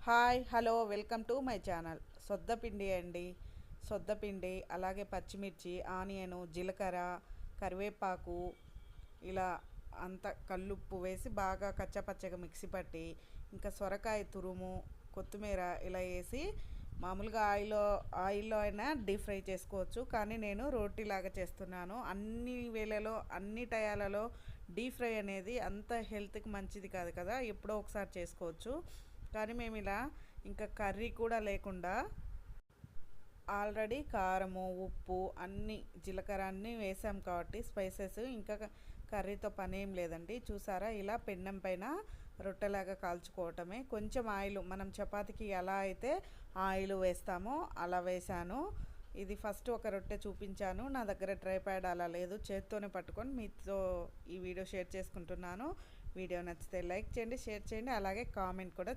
Hi hello welcome to my channel. సొద్దపిండి అండి. సొద్దపిండి అలాగే పచ్చిమిర్చి, ఆనియను, జీలకర్ర, కరివేపాకు ఇలా అంత కల్లుప్పు వేసి బాగా కచ్చపచ్చగా మిక్సీ పట్టి, ఇంకా సొరకాయ తురుము, కొత్తిమీర ఇలా వేసి మామూలుగా ఆయిల్లో అయినా డీప్ ఫ్రై చేసుకోవచ్చు. కానీ నేను రోటీలాగా చేస్తున్నాను. అన్ని వేళలో అన్ని టయాలలో డీప్ ఫ్రై అనేది అంత హెల్త్కి మంచిది కాదు కదా, ఎప్పుడో ఒకసారి చేసుకోవచ్చు. కానీ మేము ఇలా ఇంకా కర్రీ కూడా లేకుండా ఆల్రెడీ కారము, ఉప్పు అన్నీ, జీలకర్ర అన్నీ వేసాం కాబట్టి స్పైసెస్ ఇంకా కర్రీతో పని ఏం లేదండి. చూసారా, ఇలా పెన్నం పైన రొట్టెలాగా కాల్చుకోవటమే. కొంచెం ఆయిల్, మనం చపాతీకి ఎలా అయితే ఆయిల్ వేస్తామో అలా వేసాను. ఇది ఫస్ట్ ఒక రొట్టె చూపించాను. నా దగ్గర ట్రైప్యాడ్ అలా లేదు, చేత్తోనే పట్టుకొని మీతో ఈ వీడియో షేర్ చేసుకుంటున్నాను. వీడియో నచ్చితే లైక్ చేయండి, షేర్ చేయండి, అలాగే కామెంట్ కూడా